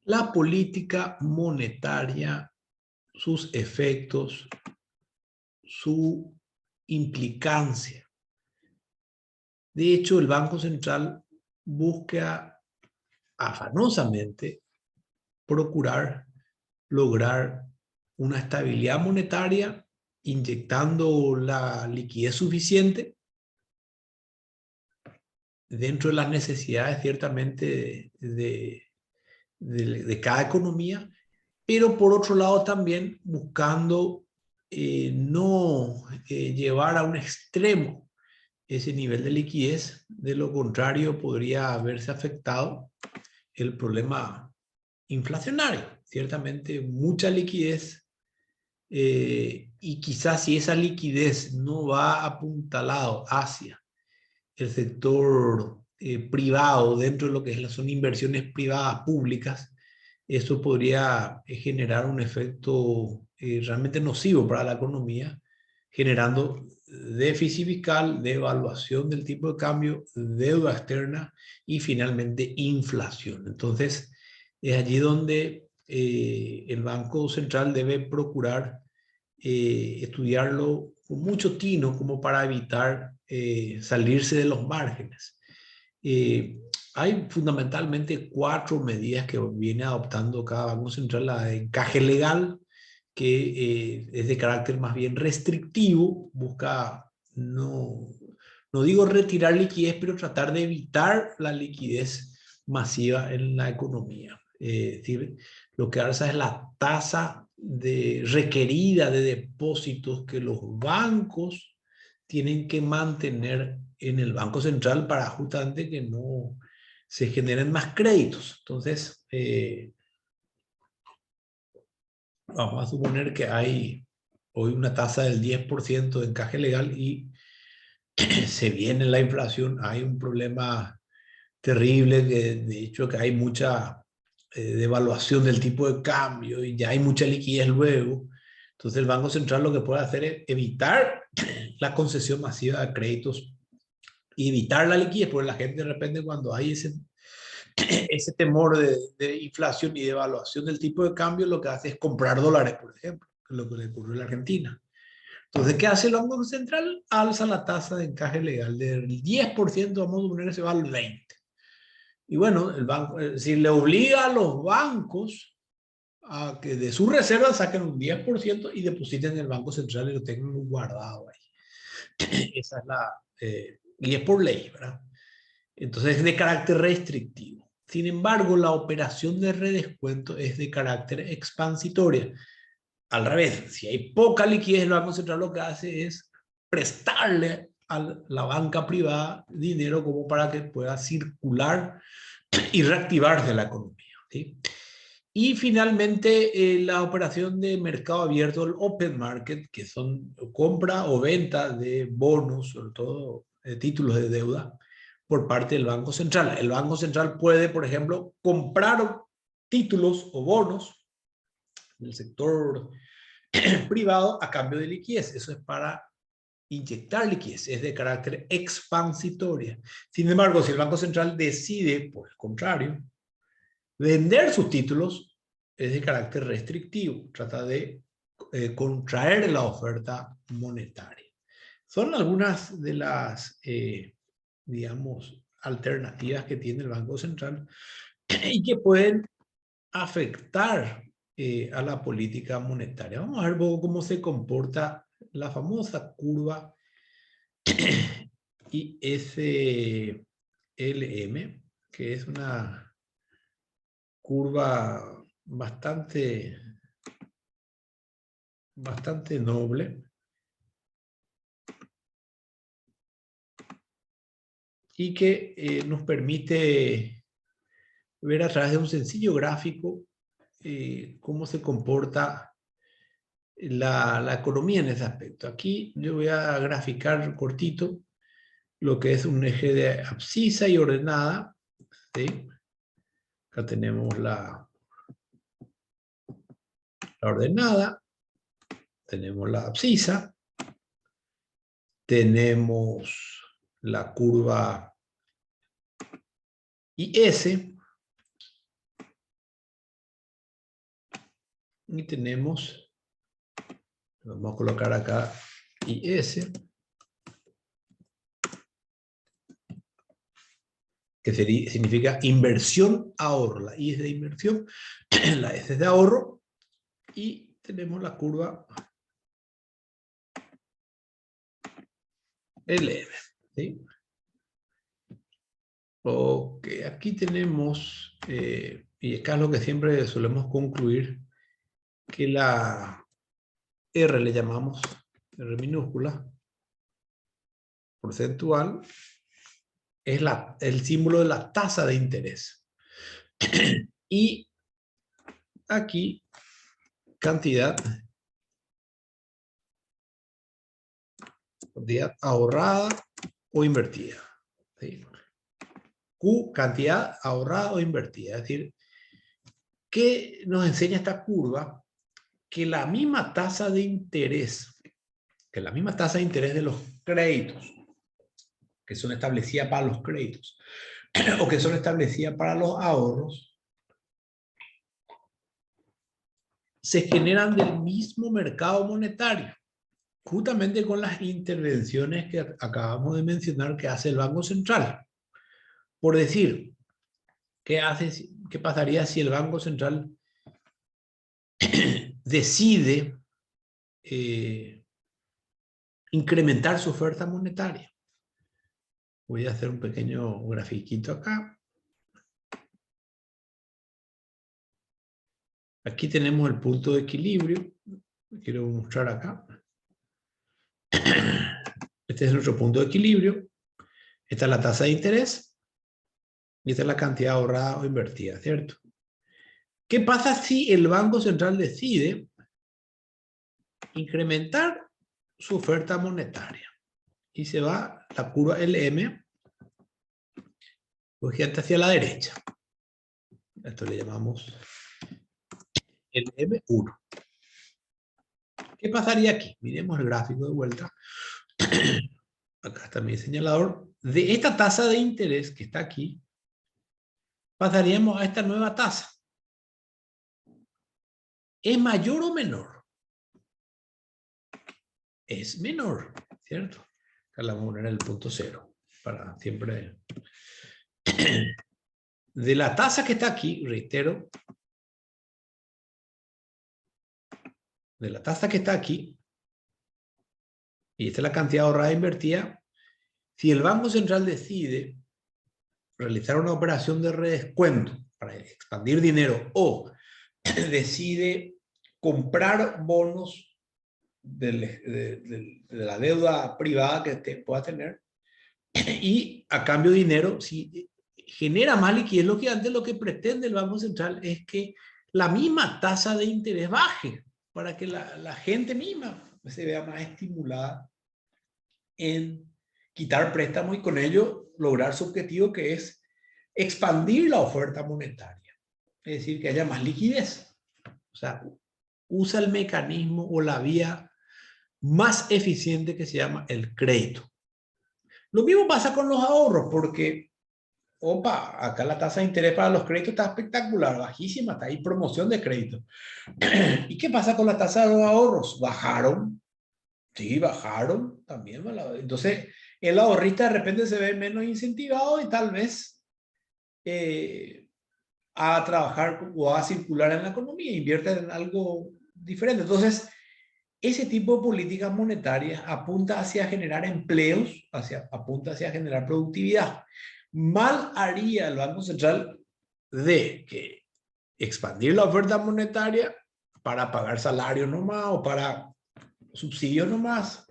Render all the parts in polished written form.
La política monetaria, sus efectos, su implicancia. De hecho, el Banco Central busca afanosamente procurar lograr una estabilidad monetaria inyectando la liquidez suficiente dentro de las necesidades ciertamente de cada economía, pero por otro lado también buscando no llevar a un extremo ese nivel de liquidez, de lo contrario podría haberse afectado el problema inflacionario. Ciertamente mucha liquidez y quizás si esa liquidez no va apuntalado hacia el sector privado dentro de lo que son inversiones privadas públicas, eso podría generar un efecto realmente nocivo para la economía, generando déficit fiscal, devaluación del tipo de cambio, deuda externa y finalmente inflación. Entonces, es allí donde el Banco Central debe procurar estudiarlo con mucho tino como para evitar salirse de los márgenes. Eh, Hay fundamentalmente 4 medidas que viene adoptando cada Banco Central: la de encaje legal, que es de carácter más bien restrictivo, busca no digo retirar liquidez, pero tratar de evitar la liquidez masiva en la economía. Es decir, lo que alza es la tasa requerida de depósitos que los bancos tienen que mantener en el Banco Central para justamente que no se generen más créditos. Entonces, vamos a suponer que hay hoy una tasa del 10% de encaje legal y se viene la inflación, hay un problema terrible, que de hecho que hay mucha devaluación del tipo de cambio y ya hay mucha liquidez luego. Entonces el Banco Central lo que puede hacer es evitar la concesión masiva de créditos y evitar la liquidez, porque la gente de repente cuando hay ese temor de inflación y de devaluación del tipo de cambio, lo que hace es comprar dólares, por ejemplo, que es lo que le ocurrió a la Argentina. Entonces, ¿qué hace el Banco Central? Alza la tasa de encaje legal del 10%, vamos a suponer que se va al 20%. Y bueno, el banco, si le obliga a los bancos a que de sus reservas saquen un 10% y depositen en el Banco Central y lo tengan guardado ahí. Esa es y es por ley, ¿verdad? Entonces es de carácter restrictivo. Sin embargo, la operación de redescuento es de carácter expansitoria. Al revés, si hay poca liquidez, el Banco Central lo que hace es prestarle a la banca privada dinero como para que pueda circular y reactivarse la economía, ¿sí? Y finalmente, la operación de mercado abierto, el open market, que son compra o venta de bonos, sobre todo títulos de deuda, por parte del Banco Central. El Banco Central puede, por ejemplo, comprar títulos o bonos del sector privado a cambio de liquidez. Eso es para inyectar liquidez, es de carácter expansitoria. Sin embargo, si el Banco Central decide, por el contrario, vender sus títulos, es de carácter restrictivo, trata de contraer la oferta monetaria. Son algunas de las, digamos, alternativas que tiene el Banco Central y que pueden afectar a la política monetaria. Vamos a ver un poco cómo se comporta la famosa curva ISLM, que es una curva bastante noble y que nos permite ver a través de un sencillo gráfico cómo se comporta la economía en ese aspecto. Aquí yo voy a graficar cortito lo que es un eje de abscisa y ordenada, ¿sí? Acá tenemos la ordenada, tenemos la abscisa, tenemos la curva IS Y tenemos, vamos a colocar acá IS, que significa inversión ahorro. La I es de inversión, la S es de ahorro, y tenemos la curva LM. ¿Sí? Ok, aquí tenemos, y acá es lo que siempre solemos concluir, que la R le llamamos R minúscula, porcentual, es el símbolo de la tasa de interés. Y aquí, cantidad ahorrada o invertida. ¿Sí? Q, cantidad ahorrada o invertida. Es decir, ¿qué nos enseña esta curva? Que la misma tasa de interés, de los créditos, que son establecidas para los créditos, o que son establecidas para los ahorros, se generan del mismo mercado monetario, justamente con las intervenciones que acabamos de mencionar que hace el Banco Central. Por decir, ¿qué pasaría si el Banco Central decide incrementar su oferta monetaria? Voy a hacer un pequeño grafiquito acá. Aquí tenemos el punto de equilibrio. Quiero mostrar acá. Este es nuestro punto de equilibrio. Esta es la tasa de interés. Y esta es la cantidad ahorrada o invertida, ¿cierto? ¿Qué pasa si el Banco Central decide incrementar su oferta monetaria? Y se va la curva LM, cogente hacia la derecha. Esto le llamamos LM1. ¿Qué pasaría aquí? Miremos el gráfico de vuelta. Acá está mi señalador. De esta tasa de interés que está aquí, pasaríamos a esta nueva tasa. ¿Es mayor o menor? Es menor, ¿cierto? Acá la vamos a poner en el punto cero, para siempre. De la tasa que está aquí, reitero, de la tasa que está aquí, y esta es la cantidad ahorrada e invertida, si el Banco Central decide realizar una operación de redescuento para expandir dinero o decide comprar bonos de la deuda privada que pueda tener y a cambio de dinero, si genera más liquidez, lo que pretende el Banco Central es que la misma tasa de interés baje para que la gente misma se vea más estimulada en quitar préstamos y con ello lograr su objetivo, que es expandir la oferta monetaria. Es decir, que haya más liquidez. O sea, usa el mecanismo o la vía más eficiente que se llama el crédito. Lo mismo pasa con los ahorros, porque, acá la tasa de interés para los créditos está espectacular, bajísima, está ahí promoción de crédito. ¿Y qué pasa con la tasa de los ahorros? ¿Bajaron? Sí, bajaron también. Entonces, el ahorrista de repente se ve menos incentivado y tal vez a trabajar o a circular en la economía, invierte en algo diferente. Entonces, ese tipo de políticas monetarias apunta hacia generar empleos, apunta hacia generar productividad. Mal haría el Banco Central de que expandir la oferta monetaria para pagar salarios nomás o para subsidios nomás,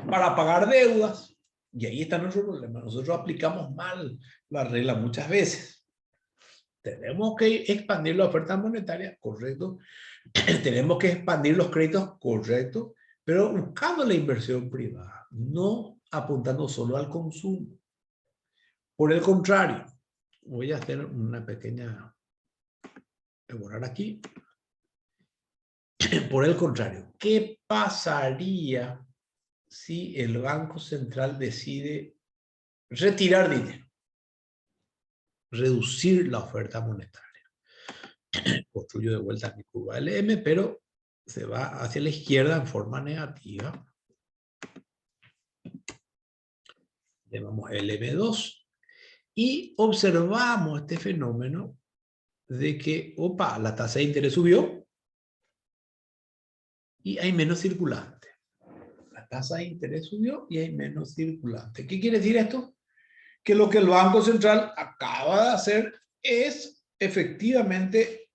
para pagar deudas. Y ahí está nuestro problema. Nosotros aplicamos mal la regla muchas veces. Tenemos que expandir la oferta monetaria, correcto. Tenemos que expandir los créditos, correcto. Pero buscando la inversión privada, no apuntando solo al consumo. Por el contrario, voy a hacer una pequeña... Voy a borrar aquí. Por el contrario, ¿qué pasaría si el Banco Central decide retirar dinero, reducir la oferta monetaria? Construyo de vuelta mi curva LM, pero se va hacia la izquierda en forma negativa. Llamamos LM2 y observamos este fenómeno de que, opa, la tasa de interés subió y hay menos circulante. La tasa de interés subió y hay menos circulante. ¿Qué quiere decir esto? Que lo que el Banco Central acaba de hacer es efectivamente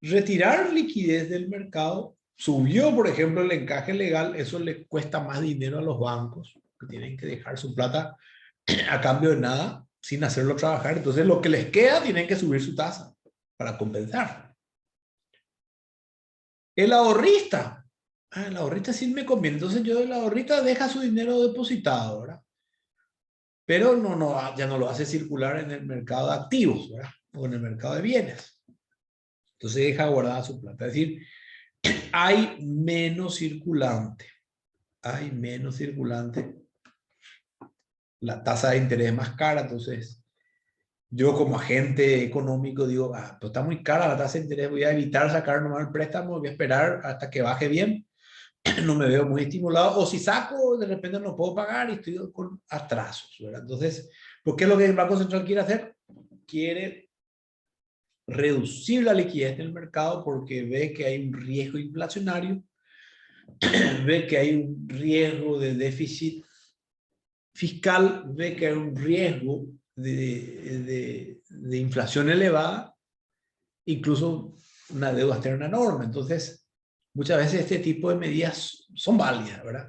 retirar liquidez del mercado. Subió, por ejemplo, el encaje legal. Eso le cuesta más dinero a los bancos, que tienen que dejar su plata a cambio de nada, sin hacerlo trabajar. Entonces, lo que les queda, tienen que subir su tasa para compensar. El ahorrista. El ahorrista sí me conviene. Entonces, el ahorrista deja su dinero depositado, ¿verdad? Pero ya no lo hace circular en el mercado de activos, ¿verdad? O en el mercado de bienes. Entonces deja guardada su plata. Es decir, hay menos circulante. Hay menos circulante. La tasa de interés es más cara, entonces yo como agente económico digo, pues está muy cara la tasa de interés, voy a evitar sacar nomás el préstamo, voy a esperar hasta que baje bien, no me veo muy estimulado, o si saco, de repente no puedo pagar y estoy con atrasos, ¿verdad? Entonces, ¿por qué es lo que el Banco Central quiere hacer? Quiere reducir la liquidez del mercado porque ve que hay un riesgo inflacionario, ve que hay un riesgo de déficit fiscal, ve que hay un riesgo de inflación elevada, incluso una deuda externa enorme. Entonces, muchas veces este tipo de medidas son válidas, ¿verdad?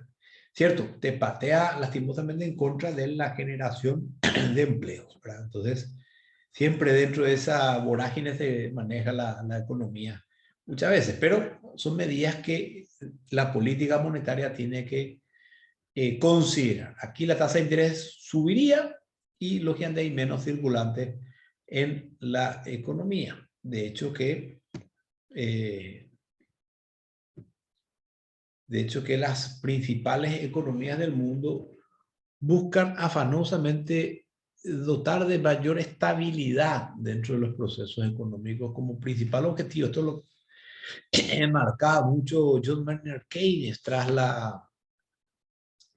Cierto, te patea lastimosamente en contra de la generación de empleos, ¿verdad? Entonces, siempre dentro de esa vorágine se maneja la economía muchas veces, pero son medidas que la política monetaria tiene que considerar. Aquí la tasa de interés subiría y lógicamente hay menos circulante en la economía. De hecho que las principales economías del mundo buscan afanosamente dotar de mayor estabilidad dentro de los procesos económicos como principal objetivo. Esto lo enmarcaba mucho John Maynard Keynes tras la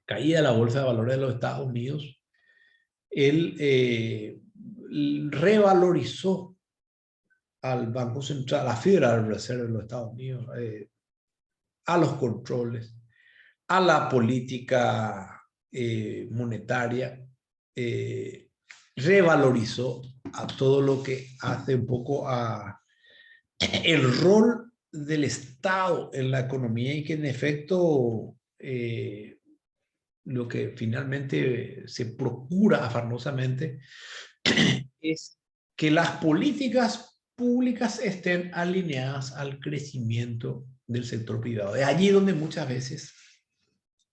caída de la bolsa de valores de los Estados Unidos. Él revalorizó al Banco Central, a la Federal Reserve de los Estados Unidos, a los controles, a la política monetaria, revalorizó a todo lo que hace un poco a el rol del Estado en la economía y que en efecto lo que finalmente se procura afanosamente es que las políticas públicas estén alineadas al crecimiento del sector privado. Es allí donde muchas veces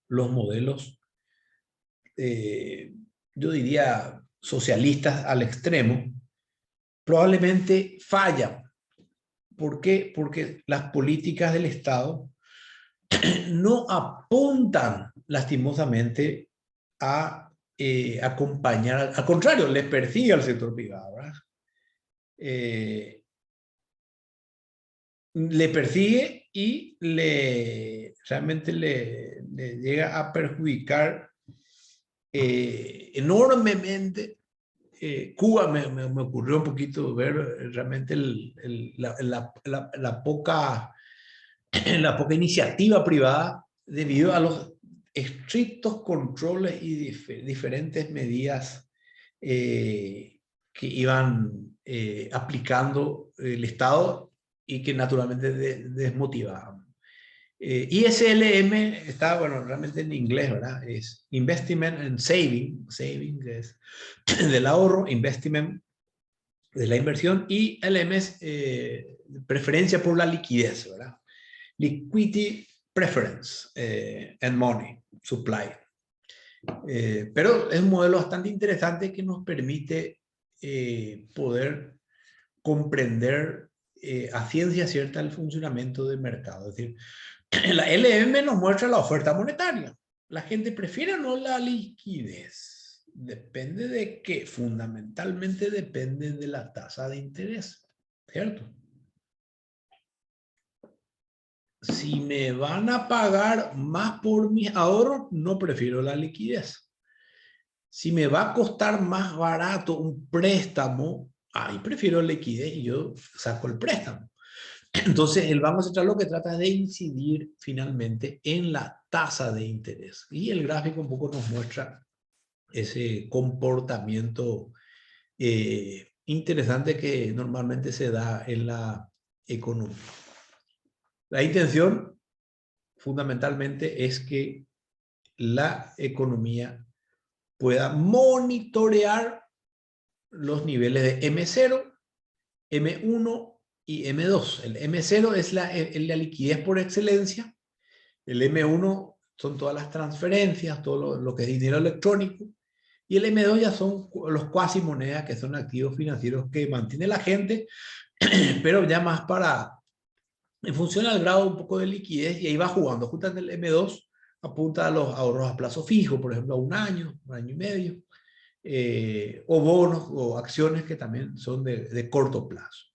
los modelos, yo diría, socialistas al extremo, probablemente fallan. ¿Por qué? Porque las políticas del Estado no apuntan lastimosamente a acompañar, al contrario, les persigue al sector privado, ¿verdad? Le persigue y realmente le llega a perjudicar enormemente. Cuba me ocurrió un poquito ver realmente la poca iniciativa privada debido a los estrictos controles y diferentes medidas que iban aplicando el Estado y que naturalmente desmotivaban. ISLM está, bueno, realmente en inglés, ¿verdad? Es Investment and Saving es del ahorro, Investment de la inversión, y LM es preferencia por la liquidez, ¿verdad? Liquidity Preference and Money Supply. Pero es un modelo bastante interesante que nos permite poder comprender a ciencia cierta el funcionamiento del mercado. Es decir, la LM nos muestra la oferta monetaria. La gente prefiere o no la liquidez. ¿Depende de qué? Fundamentalmente depende de la tasa de interés. ¿cierto? Si me van a pagar más por mis ahorros, no prefiero la liquidez. Si me va a costar más barato un préstamo, ahí prefiero liquidez y yo saco el préstamo. Entonces, el Banco Central lo que trata es de incidir finalmente en la tasa de interés. Y el gráfico un poco nos muestra ese comportamiento interesante que normalmente se da en la economía. La intención fundamentalmente es que la economía pueda monitorear los niveles de M0, M1 y M2. El M0 es la liquidez por excelencia. El M1 son todas las transferencias, todo lo que es dinero electrónico. Y el M2 ya son los cuasi monedas, que son activos financieros que mantiene la gente, pero ya más en función al grado un poco de liquidez, y ahí va jugando. Justamente el M2 apunta a los ahorros a plazo fijo, por ejemplo, a un año y medio, o bonos o acciones que también son de corto plazo.